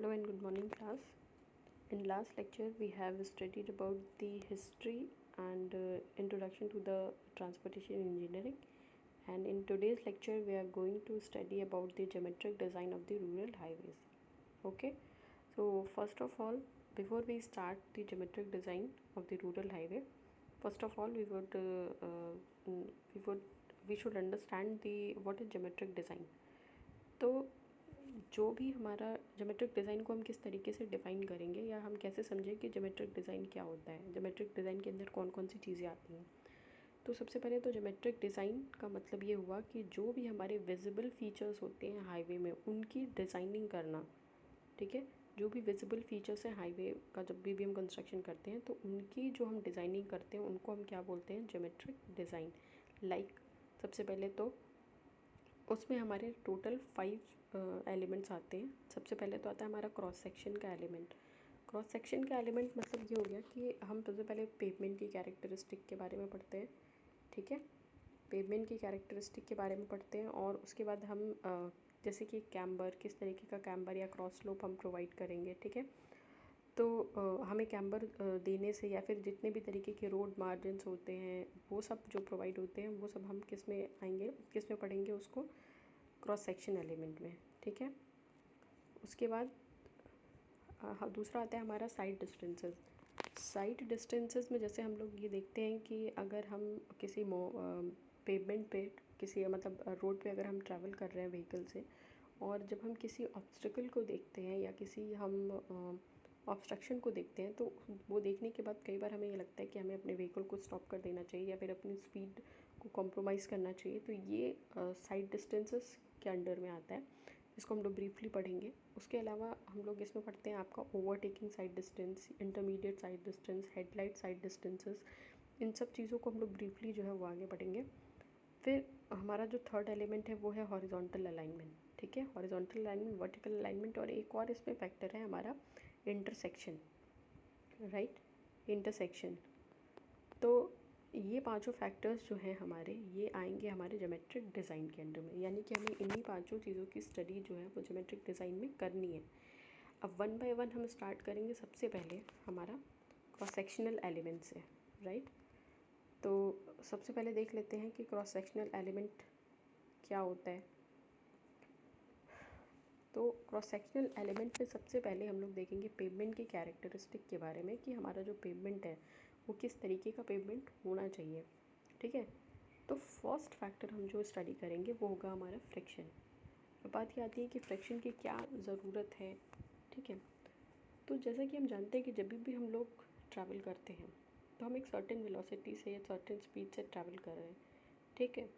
Hello and good morning, class. In last lecture, we have studied about the history and introduction to the transportation engineering. And in today's lecture, we are going to study about the geometric design of the rural highways. Okay. So first of all, before we start the geometric design of the rural highway, first of all, we should understand the what is geometric design. तो जो भी हमारा geometric design को हम किस तरीके से define करेंगे या हम कैसे समझें कि ज्योमेट्रिक डिज़ाइन क्या होता है, ज्योमेट्रिक डिज़ाइन के अंदर कौन कौन सी चीज़ें आती हैं। तो सबसे पहले तो ज्योमेट्रिक डिज़ाइन का मतलब ये हुआ कि जो भी हमारे विजिबल फीचर्स होते हैं हाईवे में उनकी डिज़ाइनिंग करना। ठीक है, जो भी विजिबल फीचर्स हैं हाईवे का जब भी हम कंस्ट्रक्शन करते हैं तो उनकी जो हम डिज़ाइनिंग करते हैं उनको हम क्या बोलते हैं, ज्योमेट्रिक डिज़ाइन। सबसे पहले तो उसमें हमारे टोटल 5 एलिमेंट्स आते हैं। सबसे पहले तो आता है हमारा क्रॉस सेक्शन का एलिमेंट। क्रॉस सेक्शन का एलिमेंट मतलब ये हो गया कि हम सबसे पहले पेवमेंट की कैरेक्टरिस्टिक के बारे में पढ़ते हैं। ठीक है, पेवमेंट की कैरेक्टरिस्टिक के बारे में पढ़ते हैं और उसके बाद हम जैसे कि कैम्बर, किस तरीके का कैम्बर या क्रॉस स्लोप हम प्रोवाइड करेंगे। ठीक है, तो हमें कैम्बर देने से या फिर जितने भी तरीके के रोड मार्जिन्स होते हैं वो सब जो प्रोवाइड होते हैं वो सब हम किस में आएंगे, किस में पढ़ेंगे उसको, क्रॉस सेक्शन एलिमेंट में। ठीक है, उसके बाद दूसरा आता है हमारा साइड डिस्टेंसेस। साइड डिस्टेंसेस में जैसे हम लोग ये देखते हैं कि अगर हम किसी पेवमेंट पे किसी मतलब रोड पे अगर हम ट्रैवल कर रहे हैं व्हीकल से और जब हम किसी ऑब्स्टिकल को देखते हैं या किसी हम ऑब्स्ट्रक्शन को देखते हैं तो वो देखने के बाद कई बार हमें ये लगता है कि हमें अपने व्हीकल को स्टॉप कर देना चाहिए या फिर अपनी स्पीड को कॉम्प्रोमाइज़ करना चाहिए। तो ये साइड डिस्टेंसेस के अंडर में आता है, इसको हम लोग ब्रीफली पढ़ेंगे। उसके अलावा हम लोग इसमें पढ़ते हैं आपका overtaking sight distance, intermediate sight distance, headlight sight distances. इन सब चीज़ों को हम लोग ब्रीफली जो है वो आगे पढ़ेंगे। फिर हमारा जो थर्ड एलिमेंट है वो है हॉरिजॉन्टल अलाइनमेंट। ठीक है, हॉरिजॉन्टल अलाइनमेंट, वर्टिकल अलाइनमेंट और एक और इसमें फैक्टर है हमारा इंटरसेक्शन। Right, intersection. तो ये पांचों फैक्टर्स जो हैं हमारे, ये आएंगे हमारे ज्योमेट्रिक डिज़ाइन के अंडर में, यानी कि हमें इन्हीं पांचों चीज़ों की स्टडी जो है वो ज्योमेट्रिक डिज़ाइन में करनी है। अब वन बाय वन हम स्टार्ट करेंगे। सबसे पहले हमारा क्रॉस सेक्शनल एलिमेंट से। राइट, तो सबसे पहले देख लेते हैं कि क्रॉस सेक्शनल एलिमेंट क्या होता है। तो क्रॉस सेक्शनल एलिमेंट में सबसे पहले हम लोग देखेंगे पेवमेंट की कैरेक्टरिस्टिक के बारे में कि हमारा जो पेवमेंट है वो किस तरीके का पेवमेंट होना चाहिए। ठीक है, तो फर्स्ट फैक्टर हम जो स्टडी करेंगे वो होगा हमारा फ्रिक्शन। अब बात ये आती है कि फ्रिक्शन की क्या ज़रूरत है। ठीक है, तो जैसा कि हम जानते हैं कि जब भी हम लोग ट्रैवल करते हैं तो हम एक सर्टेन वेलोसिटी से या सर्टेन स्पीड से ट्रैवल कर रहे हैं। ठीक है,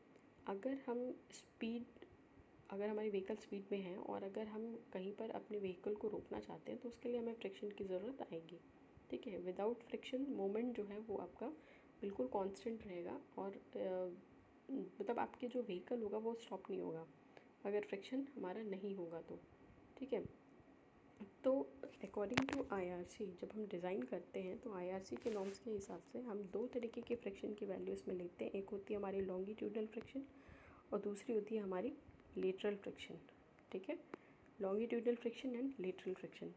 अगर हमारी व्हीकल स्पीड में है और अगर हम कहीं पर अपने व्हीकल को रोकना चाहते हैं तो उसके लिए हमें फ्रिक्शन की ज़रूरत आएगी। ठीक है, विदाउट फ्रिक्शन मोमेंट जो है वो आपका बिल्कुल कांस्टेंट रहेगा और मतलब आपके जो व्हीकल होगा वो स्टॉप नहीं होगा अगर फ्रिक्शन हमारा नहीं होगा तो। ठीक है, तो अकॉर्डिंग टू आईआरसी जब हम डिज़ाइन करते हैं तो आईआरसी के नॉर्म्स के हिसाब से हम दो तरीके के फ्रिक्शन की वैल्यूज़ में लेते हैं। एक होती है हमारी लॉन्गिट्यूडनल फ्रिक्शन और दूसरी होती है हमारी लेटरल फ्रिक्शन। ठीक है, longitudinal friction and lateral friction.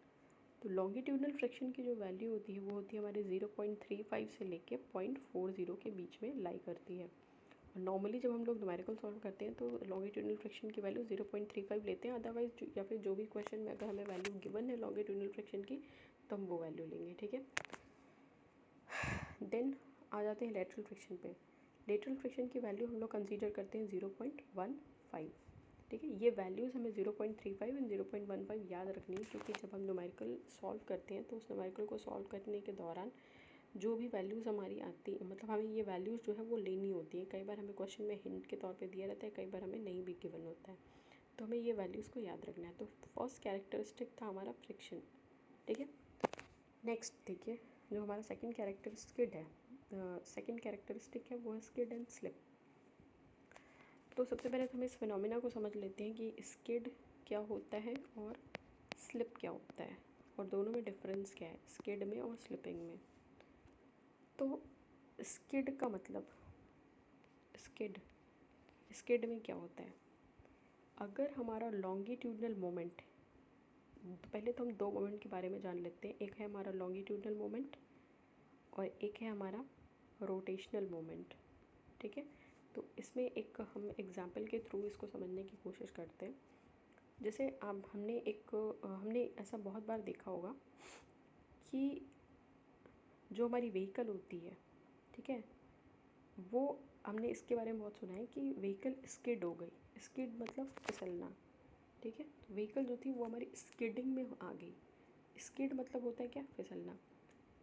तो लॉन्गिट्यूडनल फ्रिक्शन की जो वैल्यू होती है वो होती है हमारे 0.35 से लेके 0.40 के बीच में लाई करती है। और नॉर्मली जब हम लोग न्यूमेरिकल सॉल्व करते हैं तो लॉन्गिट्यूडनल फ्रिक्शन की वैल्यू 0.35 लेते हैं। अदरवाइज या फिर जो भी क्वेश्चन में अगर हमें वैल्यू गिवन है लॉन्गिट्यूडनल फ्रिक्शन की तो हम वो वैल्यू लेंगे। ठीक है, देन आ जाते हैं लेटरल फ्रिक्शन पे। लेटरल फ्रिक्शन की वैल्यू हम लोग कंसीडर करते हैं 0.15। ठीक है, ये वैल्यूज़ हमें 0.35 एंड 0.15 याद रखनी है क्योंकि जब हम न्यूमेरिकल सॉल्व करते हैं तो उस न्यूमेरिकल को सॉल्व करने के दौरान जो भी वैल्यूज़ हमारी आती है मतलब हमें ये वैल्यूज़ जो है वो लेनी होती है। कई बार हमें क्वेश्चन में हिंट के तौर पे दिया रहता है, कई बार हमें नहीं भी गिवन होता है, तो हमें ये वैल्यूज़ को याद रखना है। तो फर्स्ट कैरेक्टरिस्टिक था हमारा फ्रिक्शन। ठीक है, नेक्स्ट देखिए जो हमारा सेकेंड कैरेक्टरिस्टिक है, सेकेंड कैरेक्टरिस्टिक है वो है स्किड एंड स्लिप। तो सबसे पहले तो हम इस फिनोमिना को समझ लेते हैं कि स्किड क्या होता है और स्लिप क्या होता है और दोनों में डिफरेंस क्या है स्किड में और स्लिपिंग में। तो स्किड का मतलब स्किड में क्या होता है, अगर हमारा लॉन्गिट्यूडनल मोमेंट तो पहले तो हम दो मोमेंट के बारे में जान लेते हैं। एक है हमारा लॉन्गिट्यूडनल मोमेंट और एक है हमारा रोटेशनल मोमेंट। ठीक है, तो इसमें एक हम एग्जांपल के थ्रू इसको समझने की कोशिश करते हैं। जैसे अब हमने ऐसा बहुत बार देखा होगा कि जो हमारी व्हीकल होती है, ठीक है, वो हमने इसके बारे में बहुत सुना है कि व्हीकल स्किड हो गई। स्किड मतलब फिसलना। ठीक है, तो व्हीकल जो थी वो हमारी स्किडिंग में आ गई। स्किड मतलब होता है क्या, फिसलना।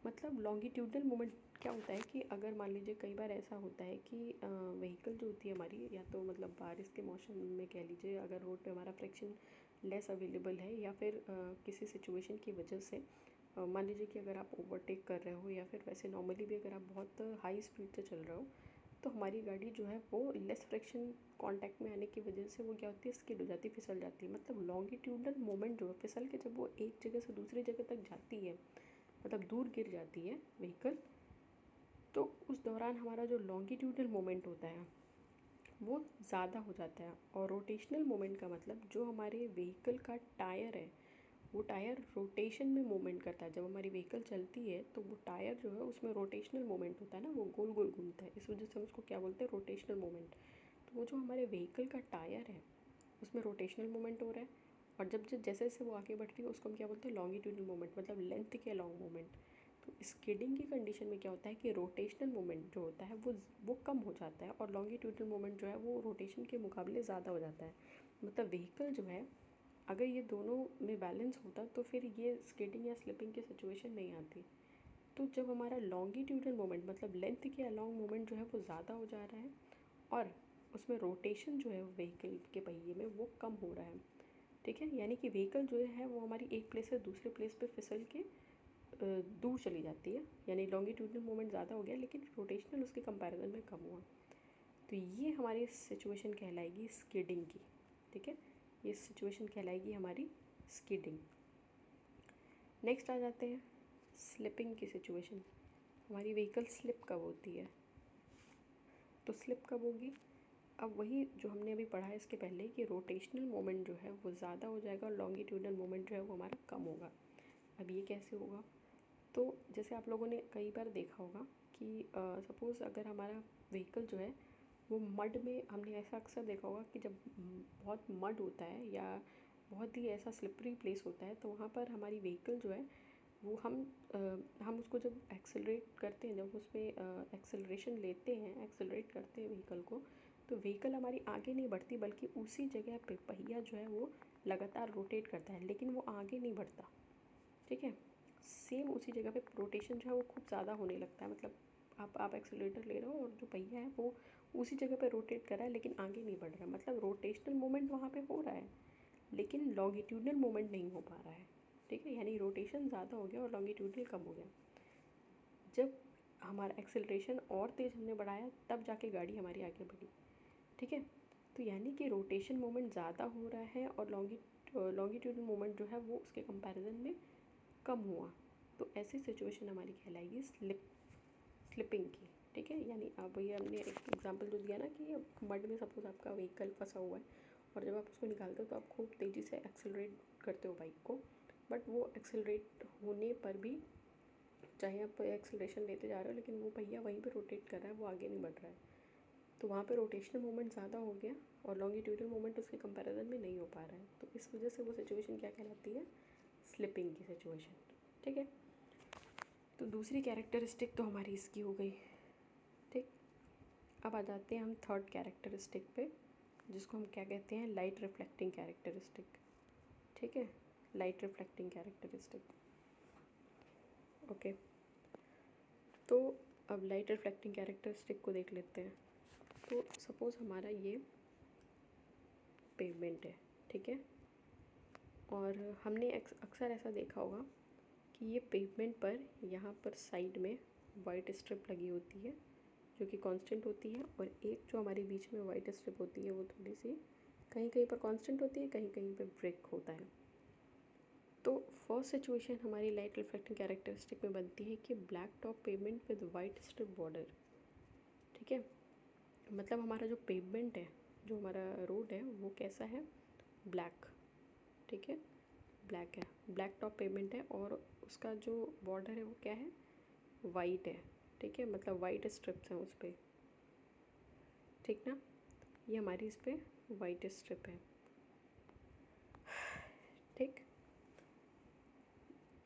मतलब लॉन्गिट्यूडनल मोमेंट क्या होता है कि अगर मान लीजिए कई बार ऐसा होता है कि व्हीकल जो होती है हमारी, या तो मतलब बारिश के मौसम में कह लीजिए, अगर रोड पे हमारा फ्रिक्शन लेस अवेलेबल है, या फिर किसी सिचुएशन की वजह से मान लीजिए कि अगर आप ओवरटेक कर रहे हो, या फिर वैसे नॉर्मली भी अगर आप बहुत हाई स्पीड से चल रहे हो, तो हमारी गाड़ी जो है वो लेस फ्रिक्शन कांटेक्ट में आने की वजह से वो क्या होती है, स्किड हो जाती है, फिसल जाती है। मतलब लॉन्गिट्यूडनल मोमेंट जो है फिसल के जब वो एक जगह से दूसरी जगह तक जाती है, मतलब दूर गिर जाती है व्हीकल, तो उस दौरान हमारा जो लॉन्गिट्यूडनल मोमेंट होता है वो ज़्यादा हो जाता है। और रोटेशनल मोमेंट का मतलब जो हमारे व्हीकल का टायर है, वो टायर रोटेशन में मूवमेंट करता है। जब हमारी व्हीकल चलती है तो वो टायर जो है उसमें रोटेशनल मोमेंट होता है ना, वो गोल गोल घूमता है, इस वजह से हम उसको क्या बोलते हैं, रोटेशनल मोमेंट। तो वो जो हमारे व्हीकल का टायर है उसमें रोटेशनल मोमेंट हो रहा है, और जब जब जैसे जैसे वो आगे बढ़ रही है उसको हम क्या बोलते हैं, लॉन्गिट्यूडनल मोमेंट, मतलब लेंथ के अलॉन्ग मोमेंट। तो स्किडिंग की कंडीशन में क्या होता है कि रोटेशनल मोमेंट जो होता है वो कम हो जाता है, और लॉन्गिट्यूडनल मोमेंट जो है वो रोटेशन के मुकाबले ज़्यादा हो जाता है। मतलब व्हीकल जो है, अगर ये दोनों में बैलेंस होता तो फिर ये स्किडिंग या स्लिपिंग की सिचुएशन नहीं आती। तो जब हमारा लॉन्गिट्यूडनल मोमेंट मतलब लेंथ के अलॉन्ग मोमेंट जो है वो ज़्यादा हो जा रहा है, और उसमें रोटेशन जो है व्हीकल के पहिए में वो कम हो रहा है। ठीक है, यानी कि व्हीकल जो है वो हमारी एक प्लेस से दूसरे प्लेस पे फिसल के दूर चली जाती है, यानी लॉन्गिट्यूडनल मोमेंट ज़्यादा हो गया लेकिन रोटेशनल उसके कंपैरिजन में कम हुआ। तो ये हमारी सिचुएशन कहलाएगी स्किडिंग की। ठीक है, ये सिचुएशन कहलाएगी हमारी स्किडिंग। नेक्स्ट आ जाते हैं स्लिपिंग की सिचुएशन। हमारी व्हीकल स्लिप कब होती है, तो स्लिप कब होगी, अब वही जो हमने अभी पढ़ा है इसके पहले कि रोटेशनल मोमेंट जो है वो ज़्यादा हो जाएगा और लॉन्गिट्यूडनल मोमेंट जो है वो हमारा कम होगा। अब ये कैसे होगा, तो जैसे आप लोगों ने कई बार देखा होगा कि सपोज़ अगर हमारा व्हीकल जो है वो मड में, हमने ऐसा अक्सर देखा होगा कि जब बहुत मड होता है या बहुत ही ऐसा स्लिपरी प्लेस होता है, तो वहाँ पर हमारी व्हीकल जो है वो हम उसको जब एक्सेलरेट करते हैं, जब उसमें एक्सेलरेशन लेते हैं, एक्सेलरेट करते हैं व्हीकल को, तो व्हीकल हमारी आगे नहीं बढ़ती बल्कि उसी जगह पे पहिया जो है वो लगातार रोटेट करता है, लेकिन वो आगे नहीं बढ़ता। ठीक है, सेम उसी जगह पे रोटेशन जो है वो खूब ज़्यादा होने लगता है। मतलब आप एक्सेलरेटर ले रहे हो और जो पहिया है वो उसी जगह पे रोटेट कर रहा है लेकिन आगे नहीं बढ़ रहा है। मतलब रोटेशनल मोमेंट वहाँ पे हो रहा है लेकिन लॉन्गिट्यूडनल मोमेंट नहीं हो पा रहा है। ठीक है, यानी रोटेशन ज़्यादा हो गया और लॉन्गिट्यूडनल कम हो गया। जब हमारा एक्सेलरेशन और तेज़ हमने बढ़ाया तब जाके गाड़ी हमारी आगे बढ़ी। ठीक है, तो यानी कि रोटेशन मोमेंट ज़्यादा हो रहा है और लॉन्गिट्यूडनल मोमेंट जो है वो उसके कंपैरिजन में कम हुआ। तो ऐसी सिचुएशन हमारी कहलाएगी स्लिपिंग की। ठीक है, यानी अब ये हमने एक एग्जांपल जो दिया ना कि मड में सपोज़ आपका व्हीकल फंसा हुआ है और जब आप उसको निकालते हो तो आप खूब तेज़ी से एक्सेलरेट करते हो बाइक को, बट वो एक्सेलरेट होने पर भी, चाहे आप एक्सेलरेशन लेते जा रहे हो लेकिन वो पहिया वहीं पे रोटेट कर रहा है, वो आगे नहीं बढ़ रहा है। तो वहाँ पे रोटेशनल मोमेंट ज़्यादा हो गया और लॉन्गिट्यूडनल मोमेंट उसके कंपैरिजन में नहीं हो पा रहा है। तो इस वजह से वो सिचुएशन क्या कहलाती है, स्लिपिंग की सिचुएशन। ठीक है, तो दूसरी कैरेक्टरिस्टिक तो हमारी इसकी हो गई। ठीक, अब आ जाते हैं हम थर्ड कैरेक्टरिस्टिक पे, जिसको हम क्या कहते हैं, लाइट रिफ्लेक्टिंग कैरेक्टरिस्टिक। ठीक है, लाइट रिफ्लेक्टिंग कैरेक्टरिस्टिक। ओके, तो अब लाइट रिफ्लेक्टिंग कैरेक्टरिस्टिक को देख लेते हैं। तो सपोज़ हमारा ये पेवमेंट है, ठीक है, और हमने अक्सर ऐसा देखा होगा कि ये पेवमेंट पर यहाँ पर साइड में वाइट स्ट्रिप लगी होती है जो कि कांस्टेंट होती है, और एक जो हमारे बीच में वाइट स्ट्रिप होती है वो थोड़ी सी कहीं कहीं पर कांस्टेंट होती है, कहीं कहीं पे ब्रेक होता है। तो फर्स्ट सिचुएशन हमारी लाइट रिफ्लेक्टिंग कैरेक्टरिस्टिक में बनती है कि black top pavement with white strip border. ठीक है, मतलब हमारा जो पेवमेंट है, जो हमारा रोड है वो कैसा है, ब्लैक। ठीक है, ब्लैक है, ब्लैक टॉप पेमेंट है और उसका जो बॉर्डर है वो क्या है, वाइट है, ठीक है, मतलब वाइट स्ट्रिप्स हैं उस पर, ठीक ना, ये हमारी इस पर वाइट स्ट्रिप है, ठीक।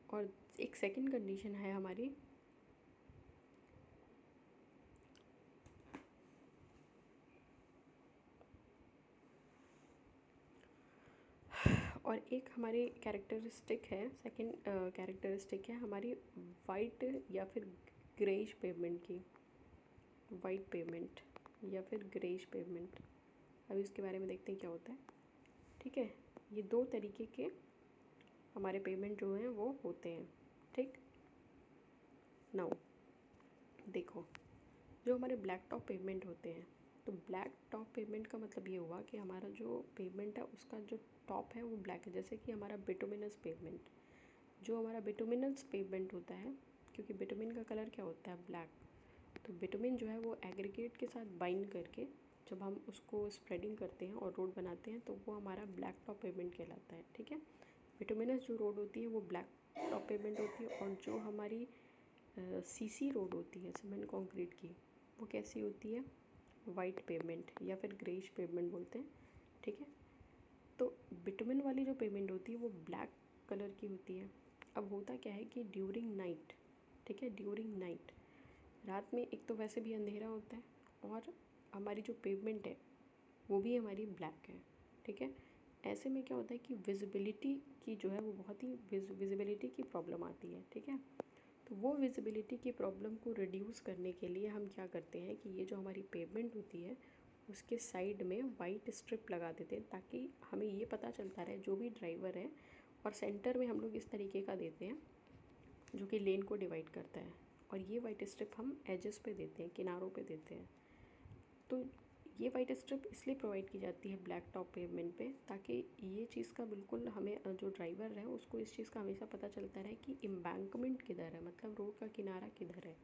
और एक सेकंड कंडीशन है हमारी, और एक हमारी कैरेक्टरिस्टिक है, सेकंड कैरेक्टरिस्टिक है हमारी वाइट या फिर ग्रेइश पेमेंट की, वाइट पेमेंट या फिर ग्रेइश पेमेंट। अभी इसके बारे में देखते हैं क्या होता है, ठीक है। ये दो तरीके के हमारे पेमेंट जो हैं वो होते हैं, ठीक। नाउ देखो, जो हमारे ब्लैक टॉप पेमेंट होते हैं, तो ब्लैक टॉप पेमेंट का मतलब ये हुआ कि हमारा जो पेमेंट है उसका जो टॉप है वो ब्लैक है। जैसे कि हमारा बिटुमिनस पेमेंट, जो हमारा बिटुमिनस पेमेंट होता है, क्योंकि बिटुमिन का कलर क्या होता है, ब्लैक, तो बिटुमिन जो है वो एग्रीगेट के साथ बाइंड करके जब हम उसको स्प्रेडिंग करते हैं और रोड बनाते हैं तो वो हमारा ब्लैक टॉप पेमेंट कहलाता है, ठीक है। बिटुमिनस जो रोड होती है वो ब्लैक टॉप पेमेंट होती है, और जो हमारी सीसी रोड होती है सीमेंट कंक्रीट की, वो कैसी होती है, वाइट पेमेंट या फिर ग्रेइश पेमेंट बोलते हैं, ठीक है। तो बिटुमिन वाली जो पेमेंट होती है वो ब्लैक कलर की होती है। अब होता क्या है कि ड्यूरिंग नाइट, ठीक है, ड्यूरिंग नाइट, रात में एक तो वैसे भी अंधेरा होता है और हमारी जो पेमेंट है वो भी हमारी ब्लैक है, ठीक है। ऐसे में क्या होता है कि विजिबिलिटी की जो है वो बहुत ही विजिबिलिटी की प्रॉब्लम आती है, ठीक है। तो वो विजिबिलिटी की प्रॉब्लम को रिड्यूस करने के लिए हम क्या करते हैं कि ये जो हमारी पेमेंट होती है उसके साइड में वाइट स्ट्रिप लगा देते हैं, ताकि हमें ये पता चलता रहे जो भी ड्राइवर है, और सेंटर में हम लोग इस तरीके का देते हैं जो कि लेन को डिवाइड करता है, और ये वाइट स्ट्रिप हम एजेस पे देते हैं, किनारों पे देते हैं। तो ये वाइट स्ट्रिप इसलिए प्रोवाइड की जाती है ब्लैक टॉप पेमेंट पे, ताकि ये चीज़ का बिल्कुल हमें जो ड्राइवर है उसको इस चीज़ का हमेशा पता चलता रहे कि एम्बैंकमेंट किधर है, मतलब रोड का किनारा किधर है,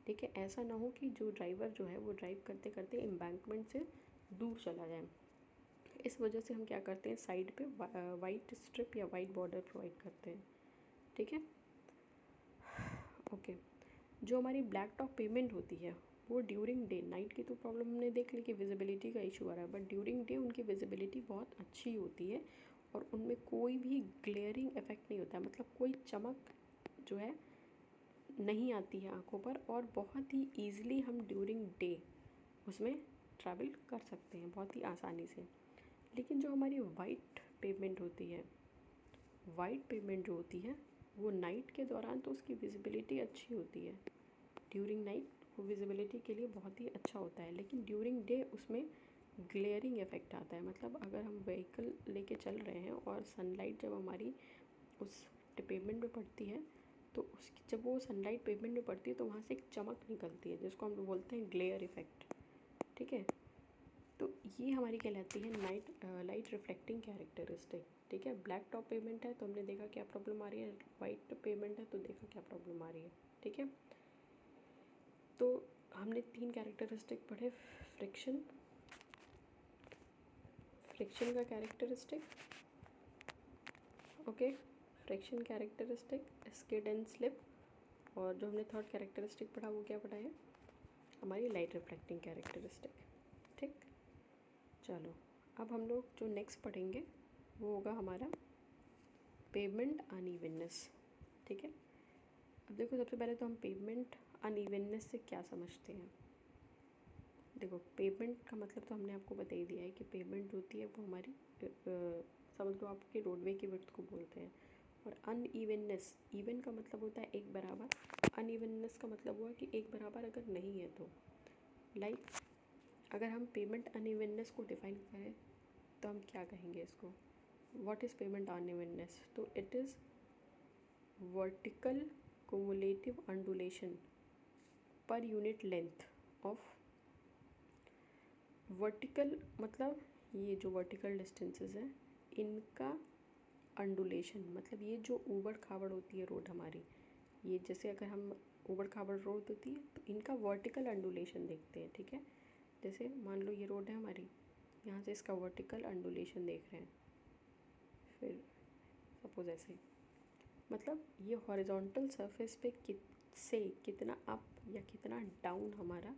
ठीक है। ऐसा ना हो कि जो ड्राइवर जो है वो ड्राइव करते करते एम्बैंकमेंट से दूर चला जाए। इस वजह से हम क्या करते हैं, साइड पे वाइट स्ट्रिप या वाइट बॉर्डर प्रोवाइड करते हैं, ठीक है, ओके। जो हमारी ब्लैक टॉप पेमेंट होती है वो ड्यूरिंग डे, नाइट की तो प्रॉब्लम हमने देख ली कि विजिबिलिटी का इशू आ रहा है, बट ड्यूरिंग डे उनकी विजिबिलिटी बहुत अच्छी होती है और उनमें कोई भी ग्लेयरिंग इफेक्ट नहीं होता है, मतलब कोई चमक जो है नहीं आती है आंखों पर, और बहुत ही ईज़िली हम ड्यूरिंग डे उसमें ट्रैवल कर सकते हैं बहुत ही आसानी से। लेकिन जो हमारी वाइट पेमेंट होती है, वाइट पेमेंट जो होती है वो नाइट के दौरान तो उसकी विजिबिलिटी अच्छी होती है, ड्यूरिंग नाइट वो विजिबिलिटी के लिए बहुत ही अच्छा होता है, लेकिन ड्यूरिंग डे उसमें ग्लेयरिंग इफेक्ट आता है। मतलब अगर हम व्हीकल लेके चल रहे हैं और सनलाइट जब हमारी उस पेमेंट में पड़ती है, तो उसकी जब वो सनलाइट पेमेंट में पड़ती है तो वहाँ से एक चमक निकलती है जिसको हम लोग बोलते हैं ग्लेयर इफेक्ट, ठीक है। तो ये हमारी कहलाती है लाइट रिफ्लेक्टिंग कैरेक्टरिस्टिक, ठीक है। ब्लैक टॉप पेमेंट है तो हमने देखा क्या प्रॉब्लम आ रही है, वाइट पेमेंट है तो देखा क्या प्रॉब्लम आ रही है, ठीक है। तो हमने 3 कैरेक्टरिस्टिक पढ़े, फ्रिक्शन, फ्रिक्शन का characteristic, okay, friction characteristic, skid and slip, और जो हमने थर्ड कैरेक्टरिस्टिक पढ़ा वो क्या पढ़ा है, हमारी लाइट रिफ्लेक्टिंग कैरेक्टरिस्टिक, ठीक। चलो अब हम लोग जो नेक्स्ट पढ़ेंगे वो होगा हमारा पेमेंट अनइवननेस, ठीक है। अब देखो सबसे पहले तो हम पेमेंट अनइवननेस से क्या समझते हैं। देखो पेमेंट का मतलब तो हमने आपको बता ही दिया है कि पेमेंट होती है वो हमारी समझ लो आपके रोडवे की विड्थ को बोलते हैं। और अनइवननेस, इवन का मतलब होता है एक बराबर, अनइवननेस का मतलब हुआ कि एक बराबर अगर नहीं है तो, लाइक अगर हम पेमेंट अनइवननेस को डिफाइन करें तो हम क्या कहेंगे इसको, व्हाट इज़ पेमेंट अनइवननेस, तो it is vertical cumulative undulation per unit length of, vertical मतलब ये जो वर्टिकल डिस्टेंसेस हैं इनका अंडुलेशन, मतलब ये जो ऊबड़ खाबड़ होती है रोड हमारी, ये जैसे अगर हम ऊबड़ खाबड़ रोड होती है तो इनका वर्टिकल अंडुलेशन देखते हैं, ठीक है। जैसे मान लो ये रोड है हमारी, यहाँ से इसका वर्टिकल अंडुलेशन देख रहे हैं, फिर सपोज ऐसे, मतलब ये हॉरिजॉन्टल सरफेस पे से कितना अप या कितना डाउन हमारा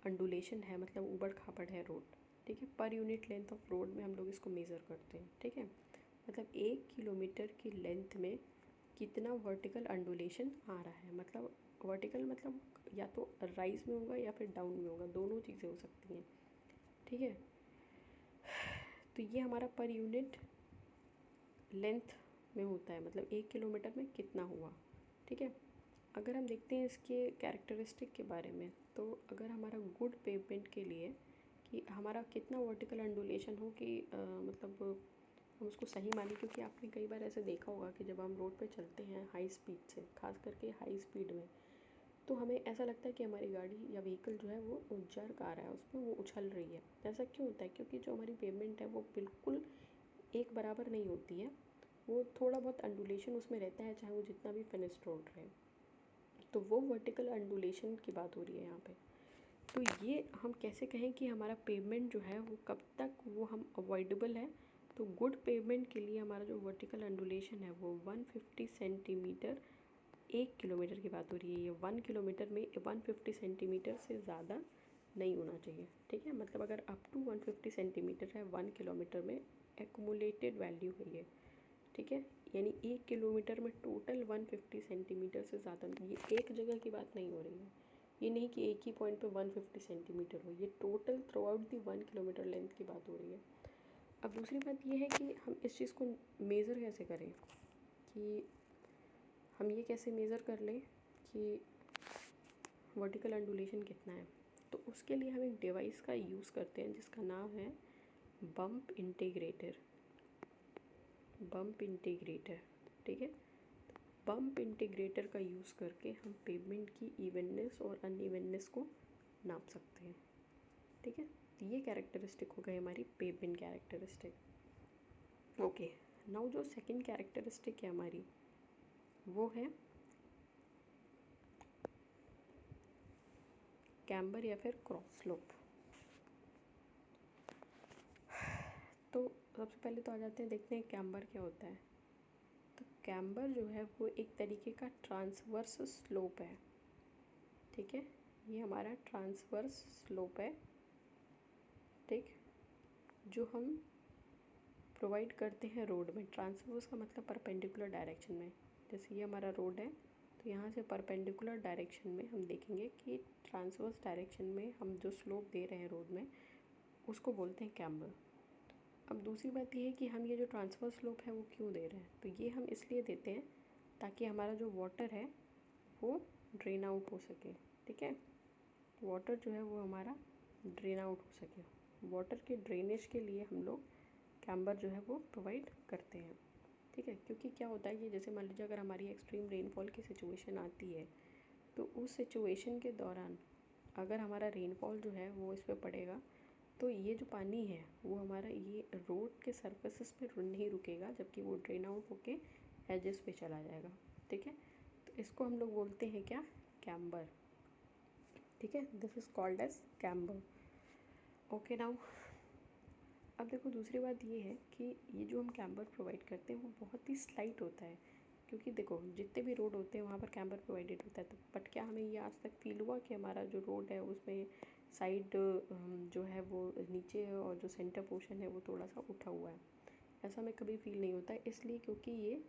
अंडुलेशन है, मतलब ऊबड़ खाबड़ है रोड, ठीक है। Per unit length of road में हम लोग इसको मेज़र करते हैं, ठीक है। मतलब 1 किलोमीटर की लेंथ में कितना वर्टिकल अंडुलेशन आ रहा है, मतलब वर्टिकल मतलब या तो राइज में होगा या फिर डाउन में होगा, दोनों चीज़ें हो सकती हैं, ठीक है। तो ये हमारा पर यूनिट लेंथ में होता है, मतलब 1 किलोमीटर में कितना हुआ, ठीक है। अगर हम देखते हैं इसके कैरेक्टरिस्टिक के बारे में, तो अगर हमारा गुड पेमेंट के लिए कि हमारा कितना वर्टिकल अंडुलेशन हो कि मतलब हम उसको सही माने, क्योंकि आपने कई बार ऐसे देखा होगा कि जब हम रोड पे चलते हैं हाई स्पीड से, खास करके हाई स्पीड में, तो हमें ऐसा लगता है कि हमारी गाड़ी या व्हीकल जो है वो जर्क आ रहा है, उसमें वो उछल रही है। ऐसा क्यों होता है? क्योंकि जो हमारी पेमेंट है वो बिल्कुल एक बराबर नहीं होती है, वो थोड़ा बहुत अंडुलेशन उसमें रहता है, चाहे वो जितना भी फिनिश्ड रोड रहे। तो वो वर्टिकल अंडुलेशन की बात हो रही है यहाँ पे। तो ये हम कैसे कहें कि हमारा पेमेंट जो है वो कब तक वो हम अवॉइडेबल है? तो गुड पेमेंट के लिए हमारा जो वर्टिकल अंडुलेशन है वो 150 सेंटीमीटर 1 किलोमीटर की बात हो रही है। ये 1 किलोमीटर में 150 सेंटीमीटर से ज़्यादा नहीं होना चाहिए, ठीक है। मतलब अगर अप टू 150 सेंटीमीटर है 1 किलोमीटर में, एक्मुलेटेड वैल्यू है ये, ठीक है। यानी 1 किलोमीटर में टोटल 150 सेंटीमीटर से ज़्यादा नहीं, ये एक जगह की बात नहीं हो रही है। ये नहीं कि एक ही पॉइंट पे 150 सेंटीमीटर हो, ये total through out the 1 kilometre length की बात हो रही है। अब दूसरी बात ये है कि हम इस चीज़ को मेज़र कैसे करें, कि हम ये कैसे मेज़र कर लें कि वर्टिकल अंडुलेशन कितना है। तो उसके लिए हम एक डिवाइस का यूज़ करते हैं जिसका नाम है बम्प इंटीग्रेटर। बम्प इंटीग्रेटर, ठीक है। बम्प इंटीग्रेटर का यूज़ करके हम पेमेंट की इवननेस और अनइवननेस को नाप सकते हैं, ठीक है। तो ये कैरेक्टरिस्टिक हो गई हमारी पेमेंट कैरेक्टरिस्टिक। ओके, नाउ जो सेकंड कैरेक्टरिस्टिक है हमारी वो है कैम्बर या फिर क्रॉस स्लोप। तो सबसे पहले तो आ जाते हैं, देखते हैं कैम्बर क्या होता है। तो कैम्बर जो है वो एक तरीके का ट्रांसवर्स स्लोप है, ठीक है। ये हमारा ट्रांसवर्स स्लोप है, ठीक, जो हम प्रोवाइड करते हैं रोड में। ट्रांसवर्स का मतलब परपेंडिकुलर डायरेक्शन में। जैसे ये हमारा रोड है, तो यहाँ से परपेंडिकुलर डायरेक्शन में हम देखेंगे कि ट्रांसवर्स डायरेक्शन में हम जो स्लोप दे रहे हैं रोड में उसको बोलते हैं कैम्बर। अब दूसरी बात ये है कि हम ये जो ट्रांसवर्स स्लोप है वो क्यों दे रहे हैं? तो ये हम इसलिए देते हैं ताकि हमारा जो वाटर है वो ड्रेन आउट हो सके, ठीक है। वाटर जो है वो हमारा ड्रेन आउट हो सके। वाटर के ड्रेनेज के लिए हम लोग कैम्बर जो है वो प्रोवाइड करते हैं, ठीक है। क्योंकि क्या होता है कि जैसे मान लीजिए अगर हमारी एक्सट्रीम रेनफॉल की सिचुएशन आती है, तो उस सिचुएशन के दौरान अगर हमारा रेनफॉल जो है वो इस पर पड़ेगा, तो ये जो पानी है वो हमारा ये रोड के सरफेसेस पे नहीं रुकेगा, जबकि वो ड्रेन आउट होके एजेस पे चला जाएगा, ठीक है। तो इसको हम लोग बोलते हैं क्या? कैम्बर, ठीक है। This is called as camber. Okay, now अब देखो दूसरी बात ये है कि ये जो हम कैम्बर प्रोवाइड करते हैं वो बहुत ही स्लाइट होता है, क्योंकि देखो जितने भी रोड होते हैं वहाँ पर कैम्बर प्रोवाइडेड होता है। तो बट क्या हमें ये आज तक फील हुआ कि हमारा जो रोड है उसमें साइड जो है वो नीचे है और जो सेंटर पोर्शन है वो थोड़ा सा उठा हुआ है? ऐसा हमें कभी फील नहीं होता है, इसलिए क्योंकि ये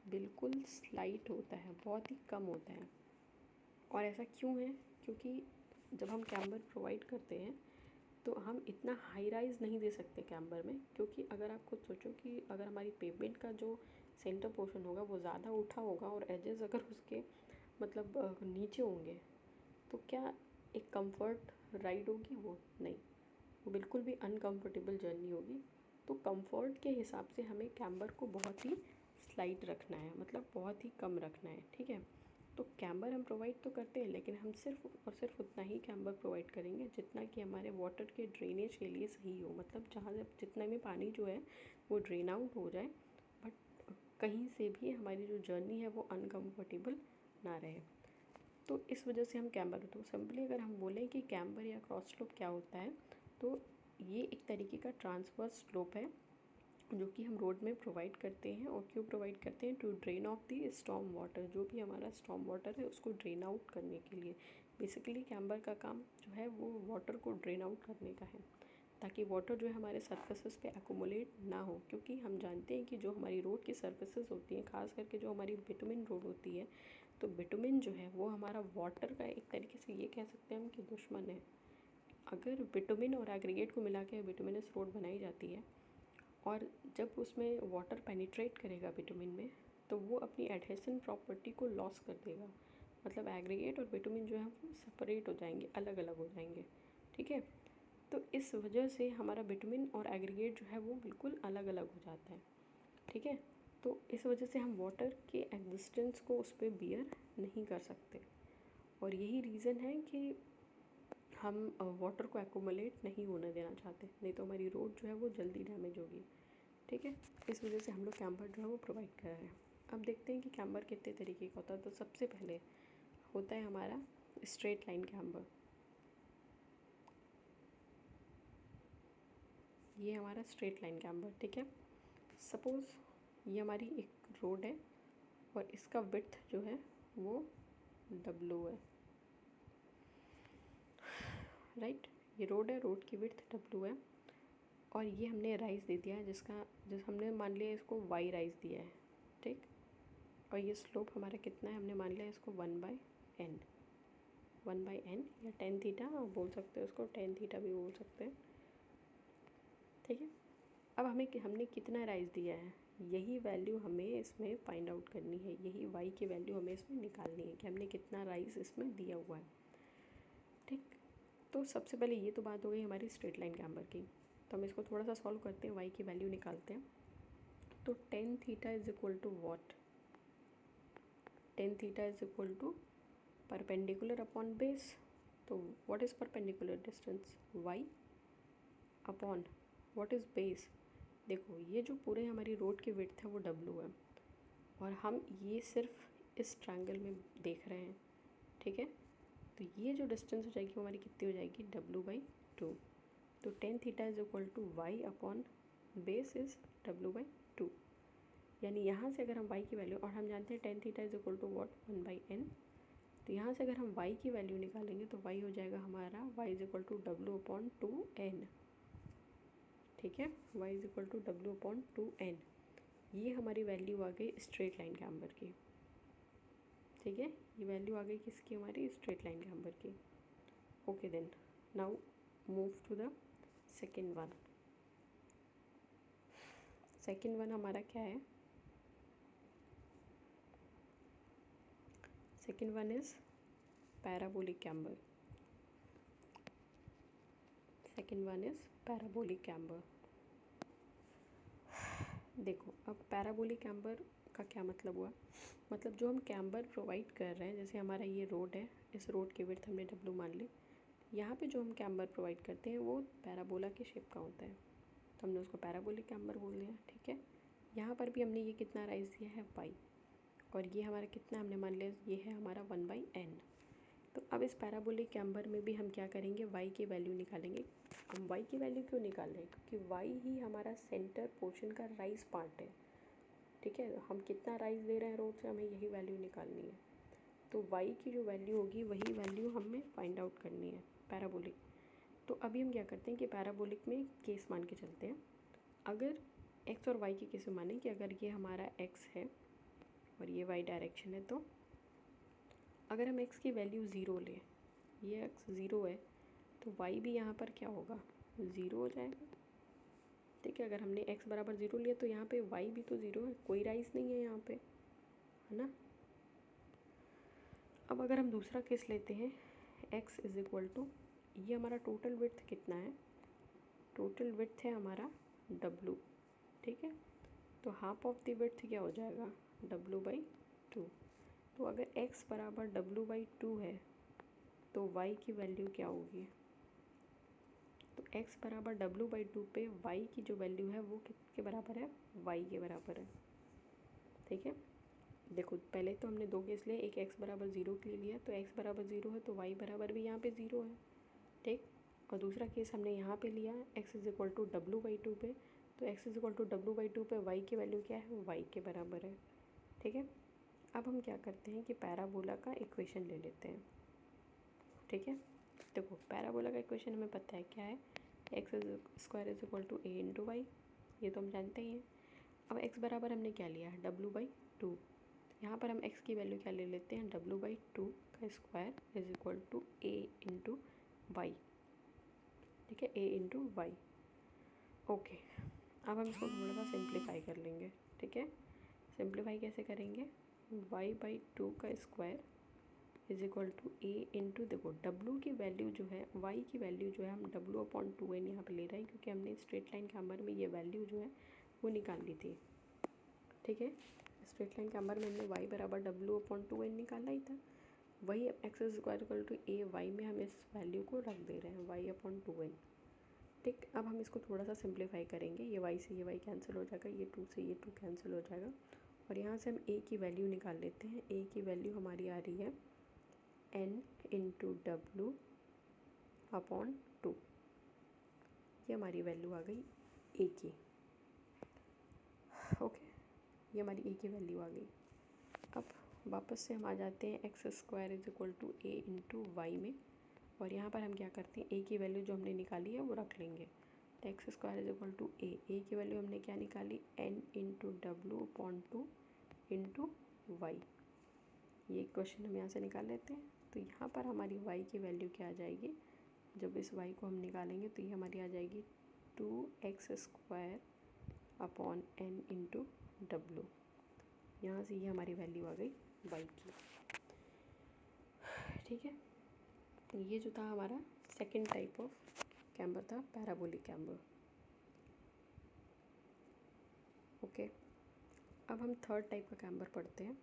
बिल्कुल स्लाइट होता है, बहुत ही कम होता है। और ऐसा क्यों है? क्योंकि जब हम कैम्बर प्रोवाइड करते हैं तो हम इतना हाई राइज नहीं दे सकते कैम्बर में, क्योंकि अगर आप खुद सोचो कि अगर हमारी पेमेंट का जो सेंटर पोर्शन होगा वो ज़्यादा उठा होगा और एजेस अगर उसके मतलब नीचे होंगे, तो क्या एक कंफर्ट राइड होगी? वो नहीं, वो बिल्कुल भी अनकंफर्टेबल जर्नी होगी। तो कंफर्ट के हिसाब से हमें कैम्बर को बहुत ही स्लाइट रखना है, मतलब बहुत ही कम रखना है, ठीक है। तो कैम्बर हम प्रोवाइड तो करते हैं, लेकिन हम सिर्फ और सिर्फ उतना ही कैम्बर प्रोवाइड करेंगे जितना कि हमारे वाटर के ड्रेनेज के लिए सही हो, मतलब जहाँ जितना भी पानी जो है वो ड्रेन आउट हो जाए, बट कहीं से भी हमारी जो जर्नी है वो अनकम्फर्टेबल ना रहे। तो इस वजह से हम कैम्बर, तो सिंपली अगर हम बोलें कि कैम्बर या क्रॉस स्लोप क्या होता है, तो ये एक तरीके का ट्रांसवर्स स्लोप है जो कि हम रोड में प्रोवाइड करते हैं। और क्यों प्रोवाइड करते हैं? To drain off the storm water, जो भी हमारा स्टॉर्म वाटर है उसको ड्रेन आउट करने के लिए। बेसिकली कैम्बर का काम जो है वो वाटर को ड्रेन आउट करने का है, ताकि वाटर जो है हमारे सरफेसेस पे एक्यूमुलेट ना हो। क्योंकि हम जानते हैं कि जो हमारी रोड की सरफेसेस होती हैं, खास करके जो हमारी बिटुमिन रोड होती है, तो बिटुमिन जो है वो हमारा वाटर का एक तरीके से ये कह सकते हैं हम कि दुश्मन है। अगर बिटुमिन और एग्रीगेट को मिला के बिटुमिनस रोड बनाई जाती है, और जब उसमें वाटर पेनिट्रेट करेगा बिटुमिन में, तो वो अपनी एडहेसन प्रॉपर्टी को लॉस कर देगा। मतलब एग्रीगेट और बिटुमिन जो है वो सेपरेट हो जाएंगे, अलग अलग हो जाएंगे। ठीक है, तो इस वजह से हमारा बिटुमिन और एग्रीगेट जो है वो बिल्कुल अलग अलग हो जाता है। ठीक है, तो इस वजह से हम वाटर के एग्जिस्टेंस को उस पर बियर नहीं कर सकते। और यही रीज़न है कि हम वाटर को एक्यूमुलेट नहीं होने देना चाहते, नहीं तो हमारी रोड जो है वो जल्दी डैमेज होगी। ठीक है, इस वजह से हम लोग कैम्बर जो है वो प्रोवाइड कर रहे हैं। अब देखते हैं कि कैम्बर कितने तरीके का होता है। तो सबसे पहले होता है हमारा स्ट्रेट लाइन कैम्बर। ये हमारा स्ट्रेट लाइन कैम्बर। ठीक है, सपोज़ ये हमारी एक रोड है और इसका विड्थ जो है वो W है। राइट, ये रोड है, रोड की विड्थ W है, और ये हमने राइज दे दिया है जिस हमने मान लिया इसको y राइज दिया है। ठीक, और ये स्लोप हमारा कितना है, हमने मान लिया इसको 1/n, 1/n या टेन थीटा बोल सकते हो, उसको टेन थीटा भी बोल सकते हैं। ठीक है, अब हमने कितना राइज दिया है, यही वैल्यू हमें इसमें फाइंड आउट करनी है। यही y की वैल्यू हमें इसमें निकालनी है कि हमने कितना राइज इसमें दिया हुआ है। ठीक, तो सबसे पहले ये तो बात हो गई हमारी स्ट्रेट लाइन कैम्बर की। तो हम इसको थोड़ा सा सॉल्व करते हैं, y की वैल्यू निकालते हैं। तो tan theta is equal to what? Tan theta is equal to perpendicular upon base. तो what is perpendicular distance? y upon what is base? देखो, ये जो पूरे हमारी रोड की विड्थ है वो W है, और हम ये सिर्फ इस ट्रायंगल में देख रहे हैं। ठीक है, तो ये जो डिस्टेंस हो जाएगी वो हमारी कितनी हो जाएगी? W/2। तो tan theta is equal to y upon base is W/2। यानी यहाँ से अगर हम y की वैल्यू, और हम जानते हैं tan theta is equal to what? 1/n। तो यहाँ से अगर हम y की वैल्यू निकालेंगे तो y हो जाएगा हमारा y is equal to W/2n। ठीक है, y is equal to W/2n। ये हमारी वैल्यू आ गई स्ट्रेट लाइन कैम्बर की। ठीक है, ये वैल्यू आ गई किसकी? हमारी स्ट्रेट लाइन कैम्बर की। Okay then, now move to the second one. Second one हमारा क्या है? Second one is parabolic camber. Second one is parabolic camber. देखो, अब पैराबोलिक कैम्बर का क्या मतलब हुआ? मतलब जो हम कैम्बर प्रोवाइड कर रहे हैं, जैसे हमारा ये रोड है, इस रोड की विड्थ हमने W मान ली, यहाँ पे जो हम कैम्बर प्रोवाइड करते हैं वो पैराबोला के शेप का होता है, तो हमने उसको पैराबोलिक कैम्बर बोल दिया। ठीक है, यहाँ पर भी हमने ये कितना राइज दिया है? y, और ये हमारा कितना हमने मान लिया, ये है हमारा 1/n। तो अब इस पैराबोलिक कैम्बर में भी हम क्या करेंगे? y की वैल्यू निकालेंगे। हम y की वैल्यू क्यों निकाल रहे हैं? क्योंकि y ही हमारा सेंटर पोर्शन का राइज पार्ट है। ठीक है, हम कितना राइज दे रहे हैं रोड से, हमें यही वैल्यू निकालनी है। तो y की जो वैल्यू होगी वही वैल्यू हमें फाइंड आउट करनी है पैराबोलिक। तो अभी हम क्या करते हैं कि पैराबोलिक में केस मान के चलते हैं। अगर x और y की केस में माने कि अगर ये हमारा x है और ये y डायरेक्शन है, तो अगर हम x की वैल्यू 0 लें, ये x 0 है, तो y भी यहाँ पर क्या होगा? 0 हो जाएगा। ठीक है, अगर हमने x बराबर 0 लिया तो यहाँ पे y भी तो 0 है, कोई राइज नहीं है यहाँ पे, है ना। अब अगर हम दूसरा केस लेते हैं, x इज इक्वल टू, ये हमारा टोटल विड्थ कितना है? टोटल विड्थ है हमारा W। ठीक है, तो हाफ ऑफ द विड्थ क्या हो जाएगा? W/2। तो अगर x बराबर W/2 है तो y की वैल्यू क्या होगी? तो x बराबर W/2 पे y की जो वैल्यू है वो किसके बराबर है? y के बराबर है। ठीक है, देखो पहले तो हमने दो केस लिए, एक x बराबर 0 के लिए लिया, तो x बराबर 0 है तो y बराबर भी यहाँ पे 0 है। ठीक, और दूसरा केस हमने यहाँ पे लिया x is equal to W/2 पे, तो x is equal to W/2 पे y की वैल्यू क्या है, y के बराबर है। ठीक है, अब हम क्या करते हैं कि पैराबोला का इक्वेशन ले लेते हैं। ठीक है, देखो पैराबोला का इक्वेशन हमें पता है क्या है, x² is equal to a into y, ये तो हम जानते ही हैं। अब x बराबर हमने क्या लिया है, W/2। यहाँ पर हम x की वैल्यू क्या ले लेते हैं, W/2 का square is equal to a into y. ठीक है, a इंटू वाई। ओके, अब हम इसको थोड़ा सा सिंप्लीफाई कर लेंगे। ठीक है, सिंप्लीफाई कैसे करेंगे, y/2 का square is equal to a into, देखो w की वैल्यू जो है, y की वैल्यू जो है हम W/2n यहाँ पे ले रहे हैं क्योंकि हमने स्ट्रेट लाइन कैम्बर में ये वैल्यू जो है वो निकाल ली थी। ठीक है, स्ट्रेट लाइन कैम्बर में हमने y बराबर W/2n निकाला ही था, वही x equal to a y में हम इस वैल्यू को रख दे रहे हैं y/2n। ठीक, अब हम इसको थोड़ा सा सिंप्लीफाई करेंगे, ये y से ये y कैंसिल हो जाएगा, ये 2 से ये 2 कैंसिल हो जाएगा, और यहाँ से हम a की वैल्यू निकाल लेते हैं। a की वैल्यू हमारी आ रही है n इंटू W/2, ये हमारी वैल्यू आ गई a की। ओके, ये हमारी a की वैल्यू आ गई। अब वापस से हम आ जाते हैं x² is equal to a into y में, और यहाँ पर हम क्या करते हैं, a की वैल्यू जो हमने निकाली है वो रख लेंगे। तो x² is equal to a की वैल्यू हमने क्या निकाली, n into W/2 into y. ये क्वेश्चन हम यहाँ से निकाल लेते हैं। तो यहाँ पर हमारी y की वैल्यू क्या आ जाएगी, जब इस y को हम निकालेंगे तो ये हमारी आ जाएगी 2x² upon n into W। यहाँ से ये हमारी वैल्यू आ गई y की। ठीक है, ये जो था हमारा सेकंड टाइप ऑफ कैम्बर था, पैराबोलिक कैम्बर। ओके, अब हम थर्ड टाइप का कैम्बर पढ़ते हैं।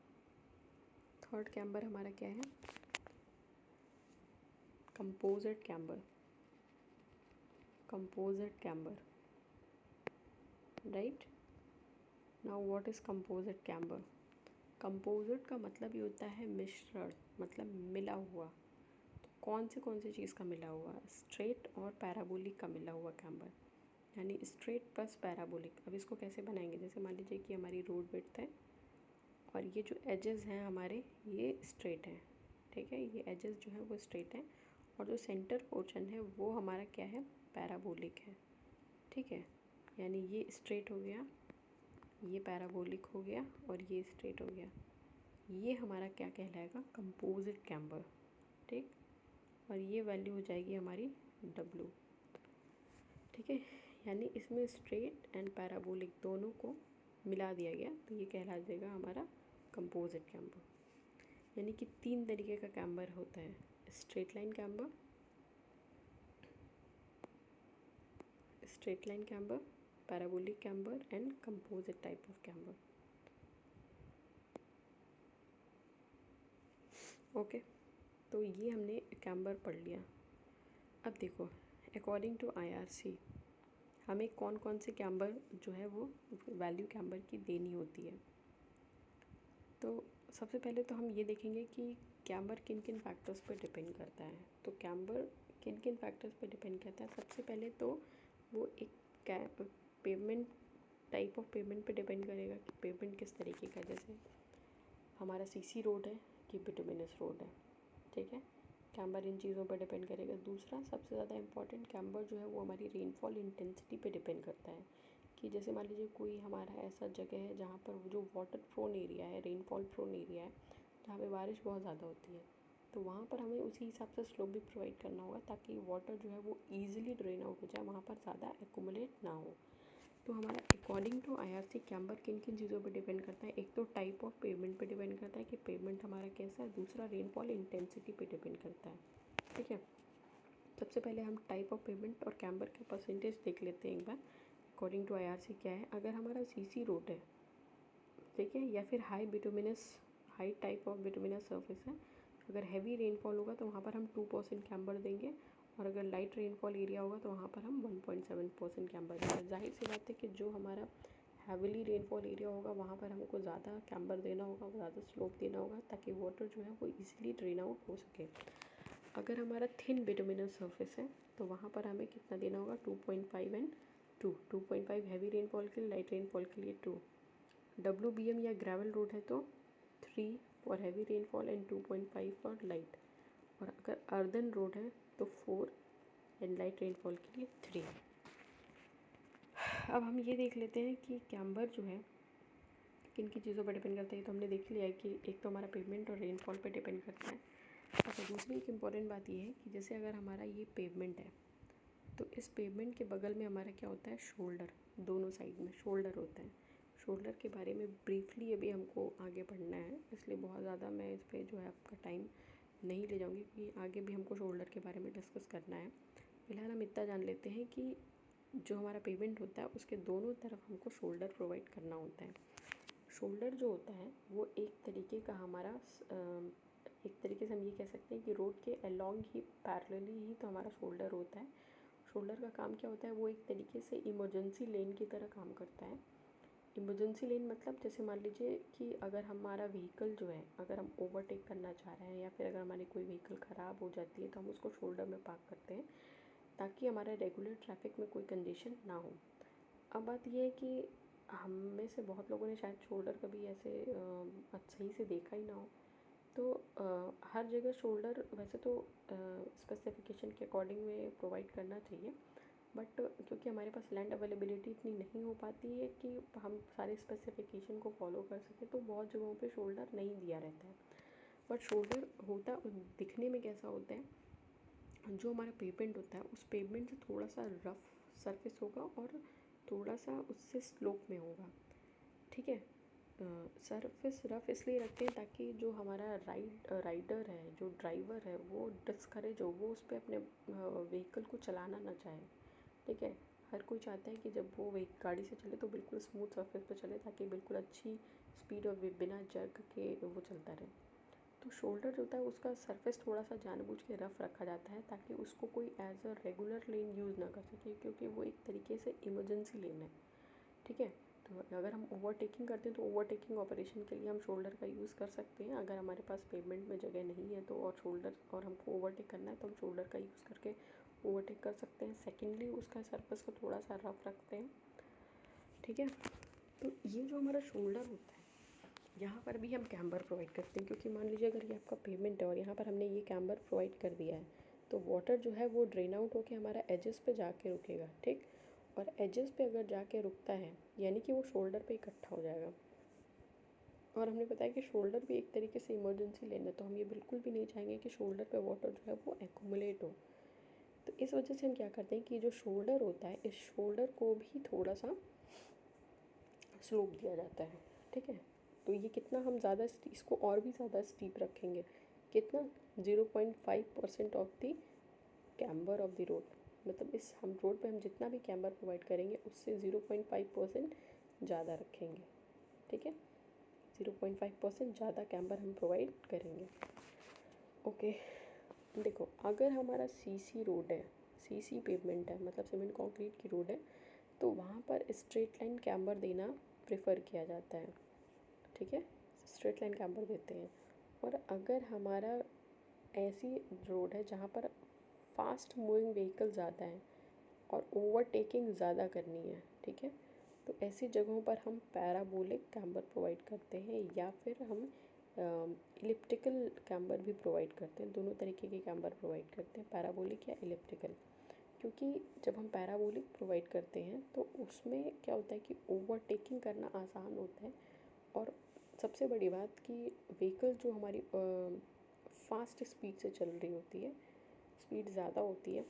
थर्ड कैम्बर हमारा क्या है, composite camber. Composite camber, right. Now what is composite camber. Composite का मतलब ये होता है मिश्रण, मतलब मिला हुआ। तो कौन से चीज़ का मिला हुआ, स्ट्रेट और पैराबोलिक का मिला हुआ कैम्बर, यानी स्ट्रेट प्लस पैराबोलिक। अब इसको कैसे बनाएंगे, जैसे मान लीजिए कि हमारी रोड विड्थ है और ये जो एजेस हैं हमारे ये स्ट्रेट हैं। ठीक है, ये एजेस जो हैं वो स्ट्रेट हैं, और जो सेंटर पोर्शन है वो हमारा क्या है, पैराबोलिक है। ठीक है, यानी ये स्ट्रेट हो गया, ये पैराबोलिक हो गया, और ये स्ट्रेट हो गया। ये हमारा क्या कहलाएगा, कंपोजिट कैम्बर। ठीक, और ये वैल्यू हो जाएगी हमारी W। ठीक है, यानी इसमें स्ट्रेट एंड पैराबोलिक दोनों को मिला दिया गया, तो ये कहला देगा हमारा कंपोजिट कैम्बर। यानी कि 3 तरीके का कैम्बर होता है, straight line camber, parabolic camber and composite type of camber. Okay, तो ये हमने कैम्बर पढ़ लिया। अब देखो, अकॉर्डिंग टू IRC हमें कौन कौन से कैम्बर जो है वो वैल्यू कैम्बर की देनी होती है। तो सबसे पहले तो हम ये देखेंगे कि कैम्बर किन किन फैक्टर्स पर डिपेंड करता है। तो कैम्बर किन किन फैक्टर्स पर डिपेंड करता है, सबसे पहले तो वो एक पेमेंट टाइप ऑफ पेमेंट पे डिपेंड करेगा कि पेमेंट किस तरीके का, जैसे हमारा CC रोड है कि बिटुमिनस रोड है। ठीक है, कैम्बर इन चीज़ों पर डिपेंड करेगा। दूसरा सबसे ज़्यादा इम्पॉर्टेंट कैम्बर जो है वो हमारी रेनफॉल इंटेंसिटी पे डिपेंड करता है, कि जैसे मान लीजिए कोई हमारा ऐसा जगह है जहाँ पर जो वाटर प्रोन एरिया है, रेनफॉल प्रोन एरिया है, जहाँ पे बारिश बहुत ज़्यादा होती है, तो वहाँ पर हमें उसी हिसाब से स्लोप भी प्रोवाइड करना होगा ताकि वाटर जो है वो ईजिली ड्रेन आउट हो जाए, वहाँ पर ज़्यादा एक्यूमुलेट ना हो। तो हमारा अकॉर्डिंग टू IRC कैम्बर किन किन चीज़ों पर डिपेंड करता है, एक तो टाइप ऑफ पेमेंट पे डिपेंड करता है कि पेमेंट हमारा कैसा है, दूसरा रेनफॉल इंटेंसिटी पे डिपेंड करता है। ठीक है, सबसे पहले हम टाइप ऑफ पेमेंट और कैम्बर के परसेंटेज देख लेते हैं एक बार। अकॉर्डिंग टू IRC क्या है, अगर हमारा CC रोड है, ठीक है, या फिर high type of bituminous surface है, अगर हैवी रेनफॉल होगा तो वहाँ पर हम 2% कैम्बर देंगे, और अगर लाइट रेनफॉल एरिया होगा तो वहाँ पर हम 1.7% कैम्बर देंगे। जाहिर सी बात है कि जो हमारा हैविली रेनफॉल एरिया होगा वहाँ पर हमको ज़्यादा कैम्बर देना होगा, ज़्यादा स्लोप देना होगा, ताकि वाटर जो है वो ईजिली ड्रेन आउट हो सके। अगर हमारा थिन बिटुमिनस सर्फेस है तो वहाँ पर हमें कितना देना होगा, 2.5 एंड 2.5 हैवी रेनफॉल के लिए, लाइट रेनफॉल के लिए 2। WBM या ग्रेवल रोड है तो 3 for heavy rainfall and 2.5 for light. और अगर अर्दन रोड है तो 4 एंड लाइट रेनफॉल के लिए 3। अब हम ये देख लेते हैं कि कैम्बर जो है किन की चीज़ों पर डिपेंड करता है। तो हमने देख लिया है कि एक तो हमारा पेवमेंट और रेनफॉल पे डिपेंड करता है। अच्छा, दूसरी एक इम्पॉर्टेंट बात ये है कि जैसे अगर हमारा ये पेवमेंट है तो इस पेवमेंट के बगल में हमारा क्या होता है, शोल्डर। दोनों साइड में शोल्डर होता है। शोल्डर के बारे में ब्रीफली अभी हमको आगे पढ़ना है, इसलिए बहुत ज़्यादा मैं इस पर जो है आपका टाइम नहीं ले जाऊँगी क्योंकि आगे भी हमको शोल्डर के बारे में डिस्कस करना है। फिलहाल हम इतना जान लेते हैं कि जो हमारा पेवमेंट होता है उसके दोनों तरफ हमको शोल्डर प्रोवाइड करना होता है। शोल्डर जो होता है वो एक तरीके का हमारा एक तरीके से हम ये कह सकते हैं कि रोड के अलॉन्ग ही पैरेलली ही तो हमारा शोल्डर होता है। शोल्डर का काम क्या होता है, वो एक तरीके से इमरजेंसी लेन की तरह काम करता है। इमरजेंसी लेन मतलब जैसे मान लीजिए कि अगर हमारा व्हीकल जो है, अगर हम ओवरटेक करना चाह रहे हैं या फिर अगर हमारी कोई व्हीकल ख़राब हो जाती है तो हम उसको शोल्डर में पार्क करते हैं ताकि हमारे रेगुलर ट्रैफिक में कोई कंजेशन ना हो। अब बात यह है कि हम में से बहुत लोगों ने शायद शोल्डर कभी ऐसे सही से देखा ही ना हो। तो हर जगह शोल्डर वैसे तो स्पेसिफिकेशन के अकॉर्डिंग में प्रोवाइड करना चाहिए, बट क्योंकि हमारे पास लैंड अवेलेबिलिटी इतनी नहीं हो पाती है कि हम सारे स्पेसिफिकेशन को फॉलो कर सकें, तो बहुत जगहों पे शोल्डर नहीं दिया रहता है। बट शोल्डर होता दिखने में कैसा होता है, जो हमारा पेवमेंट होता है उस पेवमेंट से थोड़ा सा रफ सरफेस होगा और थोड़ा सा उससे स्लोप में होगा। ठीक है, सरफेस रफ इसलिए रखते हैं ताकि जो हमारा राइडर है, जो ड्राइवर है, वो डिस्करेज हो, वो उस पर अपने व्हीकल को चलाना ना चाहे। ठीक है, हर कोई चाहता है कि जब वो गाड़ी से चले तो बिल्कुल स्मूथ सरफेस पे चले ताकि बिल्कुल अच्छी स्पीड और बिना जर्क के वो चलता रहे। तो शोल्डर जो होता है उसका सरफेस थोड़ा सा जानबूझ के रफ़ रखा जाता है ताकि उसको कोई as a regular lane use ना कर सके, क्योंकि वो एक तरीके से इमरजेंसी लेन है। ठीक है, तो अगर हम ओवरटेकिंग करते हैं तो ओवरटेकिंग ऑपरेशन के लिए हम शोल्डर का यूज़ कर सकते हैं। अगर हमारे पास पेवमेंट में जगह नहीं है तो और हमको ओवरटेक करना है तो हम शोल्डर का यूज़ करके ओवरटेक कर सकते हैं। सेकेंडली उसका सरफेस को थोड़ा सा रफ रखते हैं। ठीक है, तो ये जो हमारा शोल्डर होता है यहाँ पर भी हम कैम्बर प्रोवाइड करते हैं, क्योंकि मान लीजिए अगर ये आपका पेवमेंट है और यहाँ पर हमने ये कैम्बर प्रोवाइड कर दिया है तो वाटर जो है वो ड्रेन आउट होकर हमारा एजेस पे जाके रुकेगा। ठीक, और एजेस पे अगर जाके रुकता है यानी कि वो शोल्डर पे इकट्ठा हो जाएगा। और हमने बताया कि शोल्डर भी एक तरीके से इमरजेंसी लेन है, तो हम ये बिल्कुल भी नहीं चाहेंगे कि शोल्डर पे वाटर जो है वो एक्यूमुलेट हो। तो इस वजह से हम क्या करते हैं कि जो शोल्डर होता है इस शोल्डर को भी थोड़ा सा स्लोप दिया जाता है। ठीक है, तो ये कितना हम ज़्यादा इसको और भी ज़्यादा स्टीप रखेंगे, कितना 0.5% of the camber of the road. मतलब इस हम रोड पे हम जितना भी कैम्बर प्रोवाइड करेंगे उससे 0.5% ज़्यादा रखेंगे। ठीक है, 0.5% ज़्यादा कैम्बर हम प्रोवाइड करेंगे। ओके, देखो अगर हमारा सीसी रोड है, सीसी पेवमेंट है, मतलब सीमेंट कंक्रीट की रोड है, तो वहाँ पर स्ट्रेट लाइन कैम्बर देना प्रेफर किया जाता है। ठीक है, स्ट्रेट लाइन कैम्बर देते हैं। और अगर हमारा ऐसी रोड है जहाँ पर फास्ट मूविंग व्हीकल ज़्यादा हैं और ओवरटेकिंग ज़्यादा करनी है, ठीक है, तो ऐसी जगहों पर हम पैराबोलिक कैम्बर प्रोवाइड करते हैं या फिर हम इलिप्टिकल कैम्बर भी प्रोवाइड करते हैं। दोनों तरीके के कैम्बर प्रोवाइड करते हैं, पैराबोलिक या इलिप्टिकल। क्योंकि जब हम पैराबोलिक प्रोवाइड करते हैं तो उसमें क्या होता है कि ओवरटेकिंग करना आसान होता है। और सबसे बड़ी बात कि व्हीकल जो हमारी फास्ट स्पीड से चल रही होती है, स्पीड ज़्यादा होती है,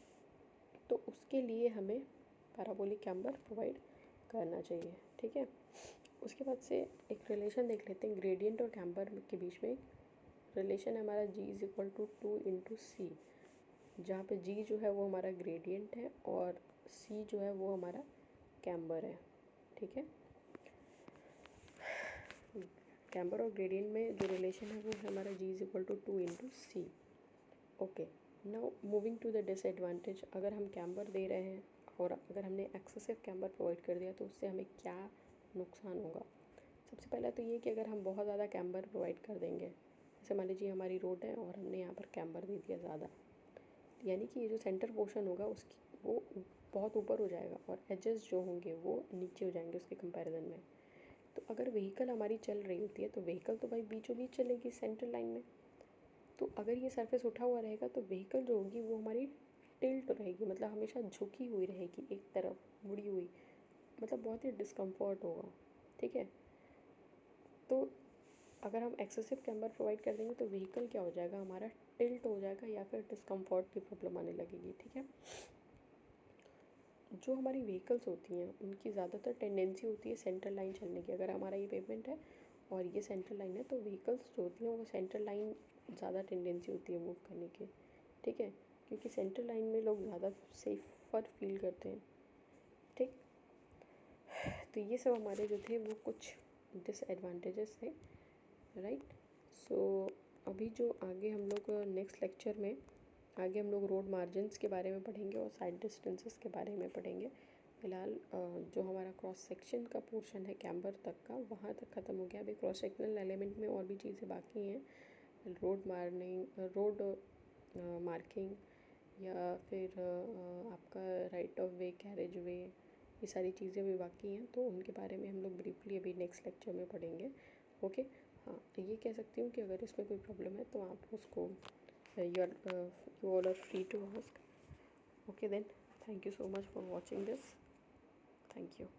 तो उसके लिए हमें पैराबोलिक कैम्बर प्रोवाइड करना चाहिए। ठीक है, उसके बाद से एक रिलेशन देख लेते हैं ग्रेडियंट और कैम्बर के बीच में। एक रिलेशन है हमारा G=2 × C, जहाँ पे G जो है वो हमारा ग्रेडियंट है और C जो है वो हमारा कैम्बर है। ठीक है, कैम्बर और ग्रेडियंट में जो रिलेशन है वो है हमारा G=2 × C। Okay, now moving to the disadvantage. अगर हम कैम्बर दे रहे हैं और अगर हमने एक्सेसिव कैम्बर प्रोवाइड कर दिया तो उससे हमें क्या नुकसान होगा। सबसे पहला तो ये कि अगर हम बहुत ज़्यादा कैम्बर प्रोवाइड कर देंगे, जैसे मान लीजिए हमारी रोड है और हमने यहाँ पर कैम्बर दे दिया ज़्यादा, यानी कि ये जो सेंटर पोर्शन होगा उसकी वो बहुत ऊपर हो जाएगा और एजेस जो होंगे वो नीचे हो जाएंगे उसके कंपैरिजन में। तो अगर व्हीकल हमारी चल रही होती है तो व्हीकल तो भाई बीचों बीच चलेगी सेंट्रल लाइन में। तो अगर ये सरफेस उठा हुआ रहेगा तो व्हीकल जो होगी वो हमारी टिल्ट रहेगी, मतलब हमेशा झुकी हुई रहेगी एक तरफ, मुड़ी हुई, मतलब बहुत ही डिस्कम्फर्ट होगा। ठीक है, तो अगर हम एक्सेसिव कैम्बर प्रोवाइड कर देंगे तो व्हीकल क्या हो जाएगा, हमारा टिल्ट हो जाएगा या फिर डिस्कम्फर्ट की प्रॉब्लम आने लगेगी। ठीक है, जो हमारी व्हीकल्स होती हैं उनकी ज़्यादातर टेंडेंसी होती है सेंट्रल लाइन चलने की। अगर हमारा ये पेमेंट है और ये सेंट्रल लाइन है तो व्हीकल्स जो होती हैं वो सेंट्रल लाइन ज़्यादा टेंडेंसी होती है मूव करने की। ठीक है, क्योंकि सेंट्रल लाइन में लोग ज़्यादा सेफर फील करते हैं। ठीक, तो ये सब हमारे जो थे वो कुछ डिसएडवांटेजेस थे, राइट। सो अभी जो आगे हम लोग नेक्स्ट लेक्चर में आगे हम लोग रोड मार्जिन्स के बारे में पढ़ेंगे और साइड डिस्टेंसेस के बारे में पढ़ेंगे। फ़िलहाल जो हमारा क्रॉस सेक्शन का पोर्शन है कैम्बर तक का, वहाँ तक ख़त्म हो गया। अभी क्रॉस सेक्शनल एलिमेंट में और भी चीज़ें बाकी हैं, रोड मार्किंग या फिर आपका right of way, carriage way, ये सारी चीज़ें भी बाकी हैं। तो उनके बारे में हम लोग ब्रीफली अभी नेक्स्ट लेक्चर में पढ़ेंगे। ओके, हाँ, तो ये कह सकती हूँ कि अगर इसमें कोई प्रॉब्लम है तो आप उसको you all are free to ask. Okay then, thank you so much for watching this. Thank you.